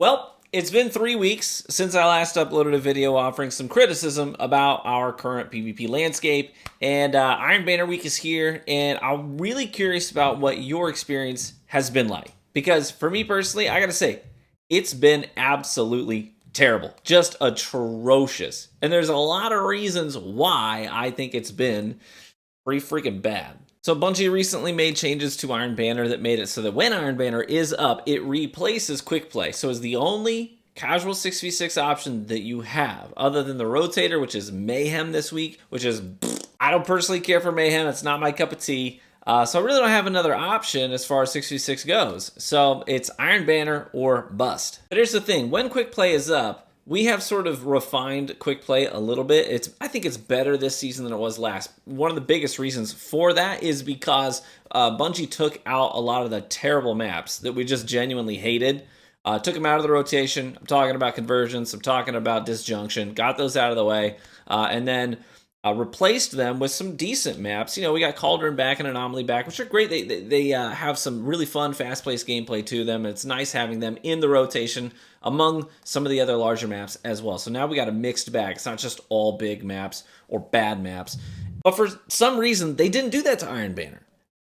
Well, it's been 3 weeks since I last uploaded a video offering some criticism about our current PvP landscape, and Iron Banner Week is here, and I'm really curious about what your experience has been like. Because for me personally, I gotta say, it's been absolutely terrible. Just atrocious. And there's a lot of reasons why I think it's been pretty freaking bad. So Bungie recently made changes to Iron Banner that made it so that when Iron Banner is up, it replaces Quick Play. So it's the only casual 6v6 option that you have, other than the Rotator, which is Mayhem this week, which is, I don't personally care for Mayhem. It's not my cup of tea. So I really don't have another option as far as 6v6 goes. So it's Iron Banner or bust. But here's the thing, when Quick Play is up, we have sort of refined Quick Play a little bit. I think it's better this season than it was last. One of the biggest reasons for that is because Bungie took out a lot of the terrible maps that we just genuinely hated. Took them out of the rotation. I'm talking about conversions. I'm talking about disjunction. Got those out of the way. And then replaced them with some decent maps. You know, we got Cauldron back and Anomaly back, which are great. They have some really fun, fast-paced gameplay to them. It's nice having them in the rotation among some of the other larger maps as well. So now we got a mixed bag. It's not just all big maps or bad maps. But for some reason, they didn't do that to Iron Banner.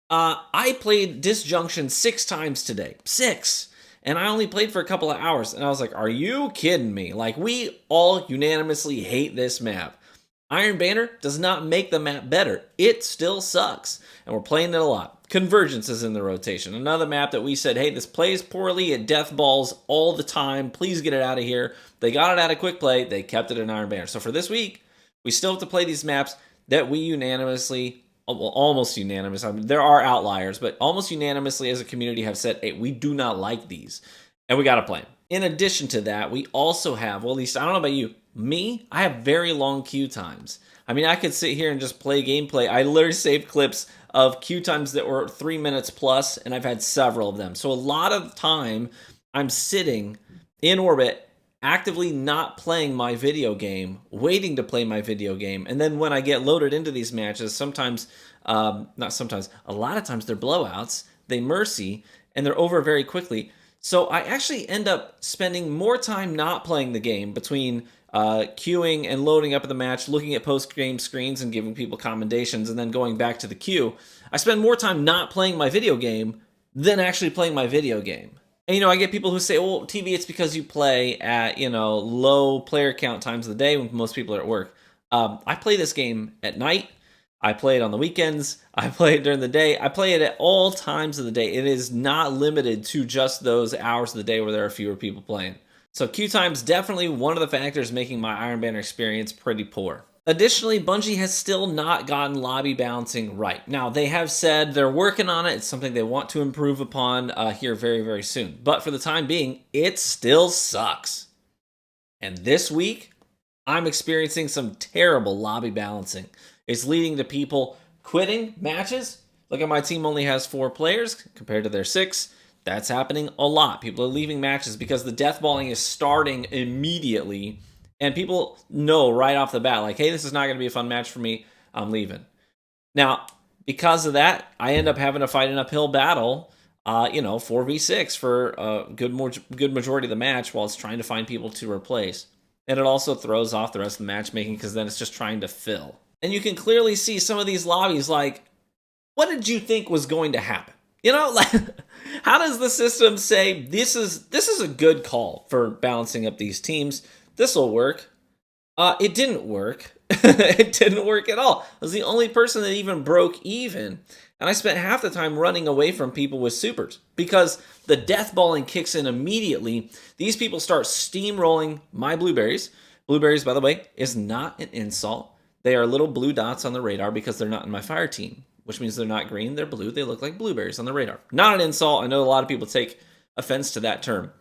I played Disjunction 6 times today. 6! And I only played for a couple of hours. And I was like, are you kidding me? Like, we all unanimously hate this map. Iron Banner does not make the map better. It still sucks. And we're playing it a lot. Convergence is in the rotation. Another map that we said, hey, this plays poorly. It death balls all the time. Please get it out of here. They got it out of Quick Play. They kept it in Iron Banner. So for this week, we still have to play these maps that we unanimously, well, almost unanimous. I mean, there are outliers, but almost unanimously as a community have said, hey, we do not like these. And we got to play them. In addition to that, we also have, well, at least I don't know about you, me, I have very long queue times. I mean, I could sit here and just play gameplay. I literally saved clips of queue times that were 3 minutes plus, and I've had several of them. So a lot of time, I'm sitting in orbit, actively not playing my video game, waiting to play my video game. And then when I get loaded into these matches, sometimes, not sometimes, a lot of times they're blowouts, they mercy, and they're over very quickly. So I actually end up spending more time not playing the game between queuing and loading up the match, looking at post-game screens and giving people commendations, and then going back to the queue. I spend more time not playing my video game than actually playing my video game. And, you know, I get people who say, well, TV, it's because you play at, you know, low player count times of the day when most people are at work. I play this game at night. I play it on the weekends. I play it during the day. I play it at all times of the day. It is not limited to just those hours of the day where there are fewer people playing. So queue time's definitely one of the factors making my Iron Banner experience pretty poor. Additionally, Bungie has still not gotten lobby balancing right. Now, they have said they're working on it. It's something they want to improve upon here very, very soon. But for the time being, it still sucks. And this week, I'm experiencing some terrible lobby balancing. It's leading to people quitting matches. Look at my team only has 4 players compared to their 6. That's happening a lot. People are leaving matches because the deathballing is starting immediately. And people know right off the bat, like, hey, this is not going to be a fun match for me. I'm leaving. Now, because of that, I end up having to fight an uphill battle, 4v6 for a good majority of the match while it's trying to find people to replace. And it also throws off the rest of the matchmaking because then it's just trying to fill. And you can clearly see some of these lobbies like, what did you think was going to happen? You know, like, how does the system say this is a good call for balancing up these teams? This will work. It didn't work. It didn't work at all. I was the only person that even broke even. And I spent half the time running away from people with supers because the deathballing kicks in immediately. These people start steamrolling my blueberries. Blueberries, by the way, is not an insult. They are little blue dots on the radar because they're not in my fire team, which means they're not green, they're blue, they look like blueberries on the radar. Not an insult, I know a lot of people take offense to that term.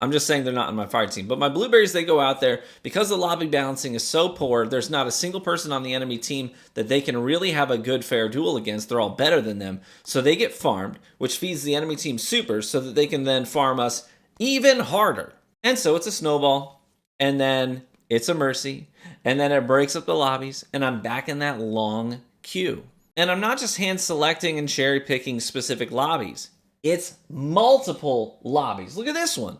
I'm just saying they're not in my fire team. But my blueberries, they go out there, because the lobby balancing is so poor, there's not a single person on the enemy team that they can really have a good fair duel against. They're all better than them. So they get farmed, which feeds the enemy team supers so that they can then farm us even harder. And so it's a snowball, and then it's a mercy, and then it breaks up the lobbies, and I'm back in that long queue. And I'm not just hand selecting and cherry picking specific lobbies. It's multiple lobbies. Look at this one.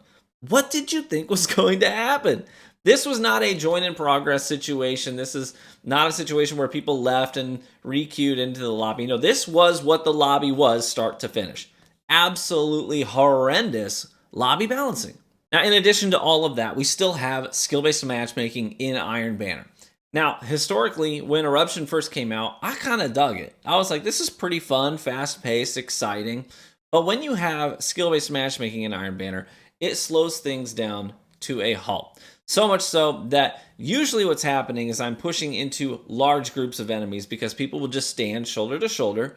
What did you think was going to happen? This was not a join in progress situation. This is not a situation where people left and requeued into the lobby. No, this was what the lobby was start to finish. Absolutely horrendous lobby balancing. Now, in addition to all of that, we still have skill-based matchmaking in Iron Banner. Now, historically, when Eruption first came out, I kind of dug it. I was like, this is pretty fun, fast-paced, exciting. But when you have skill-based matchmaking in Iron Banner, it slows things down to a halt. So much so that usually what's happening is I'm pushing into large groups of enemies because people will just stand shoulder to shoulder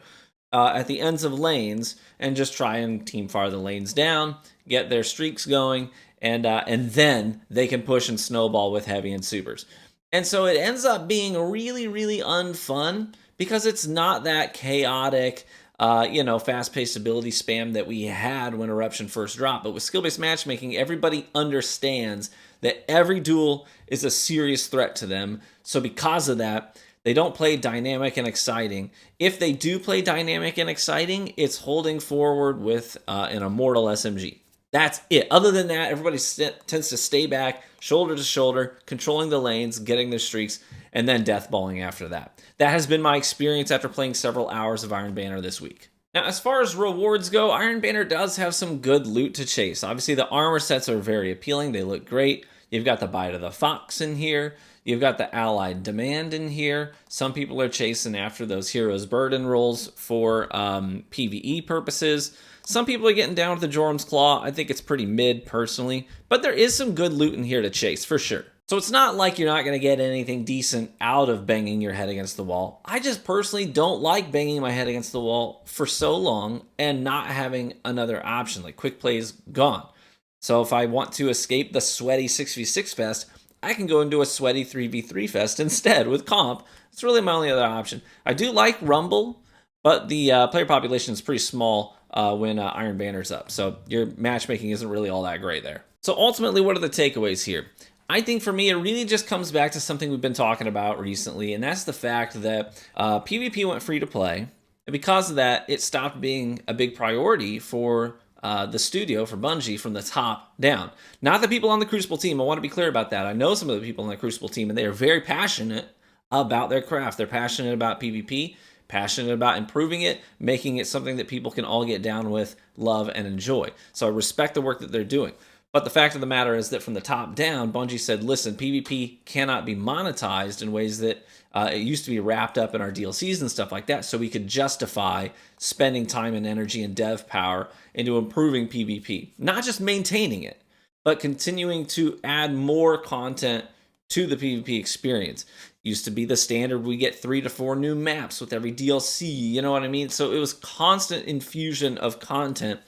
at the ends of lanes and just try and team fire the lanes down, get their streaks going, and then they can push and snowball with heavy and supers. And so it ends up being really, really unfun because it's not that chaotic, fast-paced ability spam that we had when Eruption first dropped. But with skill-based matchmaking, everybody understands that every duel is a serious threat to them. So because of that, they don't play dynamic and exciting. If they do play dynamic and exciting, it's holding forward with an Immortal SMG. That's it. Other than that, everybody tends to stay back, shoulder to shoulder, controlling the lanes, getting their streaks, and then deathballing after that. That has been my experience after playing several hours of Iron Banner this week. Now, as far as rewards go, Iron Banner does have some good loot to chase. Obviously, the armor sets are very appealing. They look great. You've got the Bite of the Fox in here. You've got the Allied Demand in here. Some people are chasing after those Heroes Burden rolls for PvE purposes. Some people are getting down with the Jorum's Claw. I think it's pretty mid, personally. But there is some good loot in here to chase, for sure. So it's not like you're not going to get anything decent out of banging your head against the wall. I just personally don't like banging my head against the wall for so long and not having another option. Like, quick play is gone. So if I want to escape the sweaty 6v6 fest, I can go into a sweaty 3v3 fest instead with comp. It's really my only other option. I do like Rumble, but the player population is pretty small when Iron Banner's up. So your matchmaking isn't really all that great there. So ultimately, what are the takeaways here? I think for me, it really just comes back to something we've been talking about recently, and that's the fact that PvP went free to play. And because of that, it stopped being a big priority for the studio, for Bungie, from the top down. Not the people on the Crucible team. I want to be clear about that. I know some of the people on the Crucible team, and they are very passionate about their craft. They're passionate about PvP, passionate about improving it, making it something that people can all get down with, love, and enjoy. So I respect the work that they're doing. But the fact of the matter is that from the top down, Bungie said, listen, PvP cannot be monetized in ways that it used to be wrapped up in our DLCs and stuff like that, so we could justify spending time and energy and dev power into improving PvP. Not just maintaining it, but continuing to add more content to the PvP experience. Used to be the standard, we get 3 to 4 new maps with every DLC, you know what I mean? So it was constant infusion of content.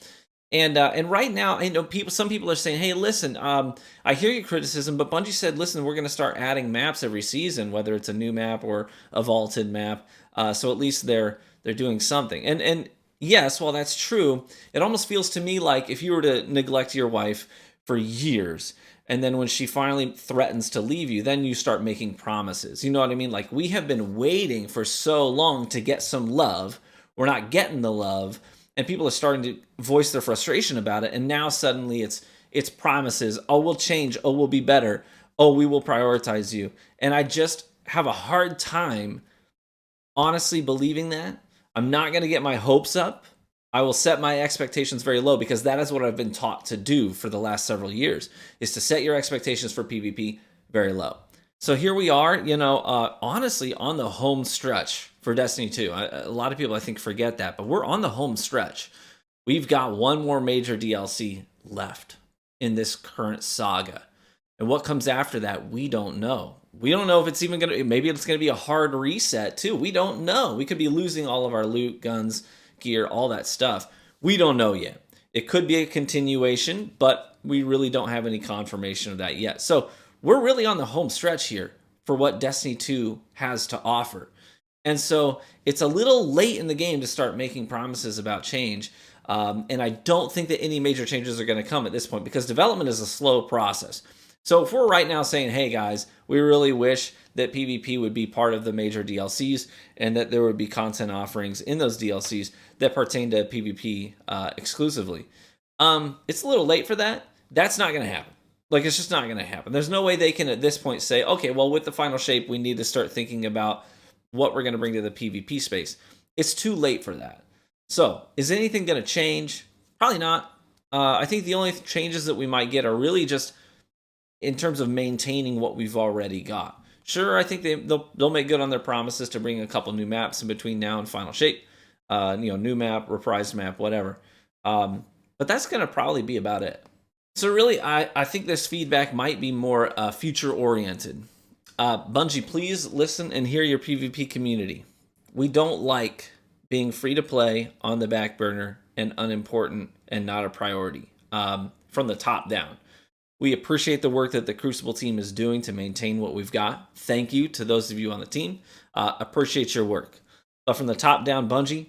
And right now, I know some people are saying, hey, listen, I hear your criticism, but Bungie said, listen, we're going to start adding maps every season, whether it's a new map or a vaulted map. So at least they're doing something. And yes, while that's true, it almost feels to me like if you were to neglect your wife for years, and then when she finally threatens to leave you, then you start making promises. You know what I mean? Like, we have been waiting for so long to get some love. We're not getting the love. And people are starting to voice their frustration about it. And now suddenly it's promises. Oh, we'll change. Oh, we'll be better. Oh, we will prioritize you. And I just have a hard time honestly believing that. I'm not going to get my hopes up. I will set my expectations very low because that is what I've been taught to do for the last several years, is to set your expectations for PvP very low. So here we are, honestly, on the home stretch for Destiny 2. A lot of people, I think, forget that, but we're on the home stretch. We've got one more major DLC left in this current saga. And what comes after that, we don't know. We don't know if it's even going to, maybe it's going to be a hard reset, too. We don't know. We could be losing all of our loot, guns, gear, all that stuff. We don't know yet. It could be a continuation, but we really don't have any confirmation of that yet. So we're really on the home stretch here for what Destiny 2 has to offer. And so it's a little late in the game to start making promises about change. And I don't think that any major changes are going to come at this point because development is a slow process. So if we're right now saying, hey guys, we really wish that PvP would be part of the major DLCs and that there would be content offerings in those DLCs that pertain to PvP exclusively. It's a little late for that. That's not going to happen. Like, it's just not going to happen. There's no way they can at this point say, okay, well, with the final shape, we need to start thinking about what we're going to bring to the PvP space. It's too late for that. So, is anything going to change? Probably not. I think the only changes that we might get are really just in terms of maintaining what we've already got. Sure, I think they'll make good on their promises to bring a couple new maps in between now and final shape. New map, reprised map, whatever. But that's going to probably be about it. So really, I think this feedback might be more future-oriented. Bungie, please listen and hear your PvP community. We don't like being free to play on the back burner and unimportant and not a priority from the top down. We appreciate the work that the Crucible team is doing to maintain what we've got. Thank you to those of you on the team. Appreciate your work. But from the top down, Bungie,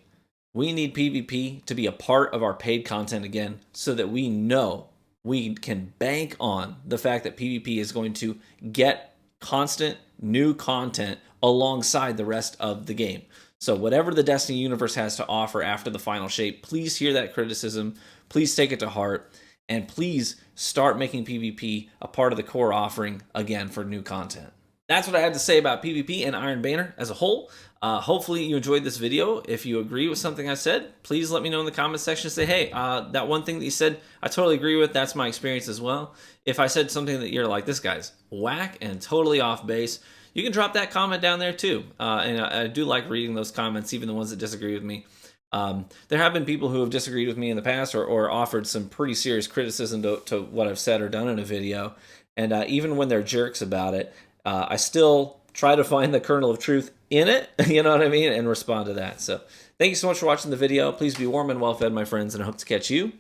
we need PvP to be a part of our paid content again so that we know we can bank on the fact that PvP is going to get constant new content alongside the rest of the game. So whatever the Destiny universe has to offer after the final shape, please hear that criticism, please take it to heart, and please start making PvP a part of the core offering again for new content. That's what I had to say about PvP and Iron Banner as a whole. Hopefully you enjoyed this video. If you agree with something I said, please let me know in the comment section. Say, hey, that one thing that you said, I totally agree with. That's my experience as well. If I said something that you're like, this guy's whack and totally off base, you can drop that comment down there too. And I do like reading those comments, even the ones that disagree with me. There have been people who have disagreed with me in the past or offered some pretty serious criticism to what I've said or done in a video. And even when they're jerks about it, I still try to find the kernel of truth in it, you know what I mean, and respond to that. So thank you so much for watching the video. Please be warm and well fed, my friends, and I hope to catch you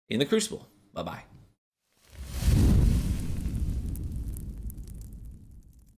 in the Crucible. Bye-bye.